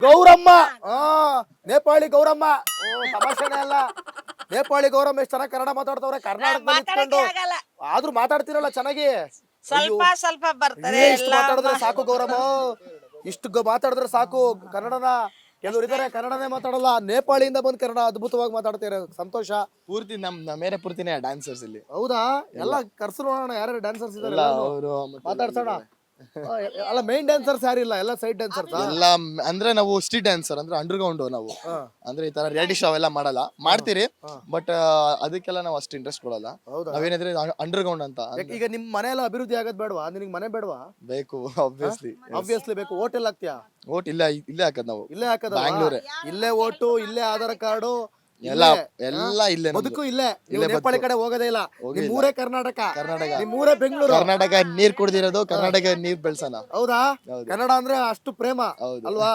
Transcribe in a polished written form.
ಗೌರಮ್ಮ ನೇಪಾಳಿ ಗೌರಮ್ಮ ತಮಾಷೆನೆ ಅಲ್ಲ. ನೇಪಾಳಿ ಗೌರಮ್ಮ ಎಷ್ಟು ಚೆನ್ನಾಗಿ ಕನ್ನಡ ಮಾತಾಡ್ತವ್ರೆ ಕರ್ನಾಟಕದಲ್ಲಿ ಇಟ್ಕೊಂಡು. ಆಗಲ್ಲ ಆದ್ರೂ ಮಾತಾಡ್ತಿರಲ್ಲ ಚೆನ್ನಾಗಿ. ಸ್ವಲ್ಪ ಸ್ವಲ್ಪ ಬರ್ತಾರೆ ಇಷ್ಟು ಮಾತಾಡಿದ್ರೆ ಸಾಕು ಗೌರಮ್ಮ, ಇಷ್ಟು ಮಾತಾಡಿದ್ರೆ ಸಾಕು ಕನ್ನಡನ. ಕೆಲವ್ರು ಇದಾರೆ ಕನ್ನಡನೇ ಮಾತಾಡಲ್ಲ, ನೇಪಾಳಿಯಿಂದ ಬಂದು ಕನ್ನಡ ಅದ್ಭುತವಾಗಿ ಮಾತಾಡ್ತಾರೆ. ಸಂತೋಷ. ಪೂರ್ತಿ ಮೇರೆ ಪೂರ್ತಿನೇ ಡ್ಯಾನ್ಸರ್ಸ್ ಇಲ್ಲಿ. ಹೌದಾ? ಎಲ್ಲ ಕರ್ಸು ನೋಡೋಣ ಯಾರ್ಯಾರು ಡ್ಯಾನ್ಸರ್ಸ್ ಇದಾರೆ ಎಲ್ಲ ಅವರು ಮಾತಾಡ್ಸೋಣ. ಅಲ್ಲ ಮೈನ್ ಡ್ಯಾನ್ಸರ್ಸ್ ಯಾರಿಲ್ಲ, ಎಲ್ಲ ಸೈಡ್ ಡ್ಯಾನ್ಸರ್ಸ್. ಎಲ್ಲ ಅಂದ್ರೆ ನಾವು ಸ್ಟ್ರೀಟ್ ಡ್ಯಾನ್ಸರ್ ಅಂದ್ರೆ ಅಂಡರ್ಗ್ರೌಂಡ್ ನಾವು. ಅಂದ್ರೆ ಈ ತರ ರಿಯಾಲಿಟಿ ಶೋ ಎಲ್ಲ ಮಾಡಲ್ಲ, ಮಾಡ್ತೀರಿ ಬಟ್ ಅದಕ್ಕೆಲ್ಲ ನಾವು ಅಷ್ಟು ಇಂಟ್ರೆಸ್ಟ್ ಕೊಡಲ್ಲ. ಹೌದಾ? ನಾವೇನಿದ್ರೆ ಅಂಡರ್ಗ್ರೌಂಡ್ ಅಂತ. ಈಗ ನಿಮ್ ಮನೆ ಎಲ್ಲ ಅಭಿವೃದ್ಧಿ ಆಗೋದ್ ಬೇಡವಾ? ನಿನಗೆ ಮನೆ ಬೇಡವಾ? ಬೇಕು ಆಬ್ವಿಯಸ್ಲಿ. ಆಬ್ವಿಯಸ್ಲಿ ಬೇಕು. ಹೋಟೆಲ್ ಹಾಕ್ತಿಯಾ? ಓಟ್ ಇಲ್ಲೇ ಹಾಕದ್ ನಾವು. ಇಲ್ಲೇ ಹಾಕದ? ಬ್ಯಾಂಗ್ಳೂರೇ. ಇಲ್ಲೇ ಓಟು, ಇಲ್ಲೇ ಆಧಾರ್ ಕಾರ್ಡು, ಎಲ್ಲ ಇಲ್ಲೇ ನಮ್ದು. ಬದುಕು ಇಲ್ಲೇ. ನೀವು ನೇಪಾಳಿ ಕಡೆ ಹೋಗೋದೇ ಇಲ್ಲ. ನಿಮ್ಮೂರೇ ಕರ್ನಾಟಕ, ಕರ್ನಾಟಕ, ನಿಮ್ಮೂರೇ ಬೆಂಗಳೂರು. ಕರ್ನಾಟಕ ನೀರ್ ಕುಡ್ದಿರೋದು, ಕರ್ನಾಟಕ ನೀರ್ ಬೆಳ್ಸೋಣ. ಹೌದಾ? ಹೌದು. ಕನ್ನಡ ಅಂದ್ರೆ ಅಷ್ಟು ಪ್ರೇಮ ಹೌದು. ಅಲ್ವಾ?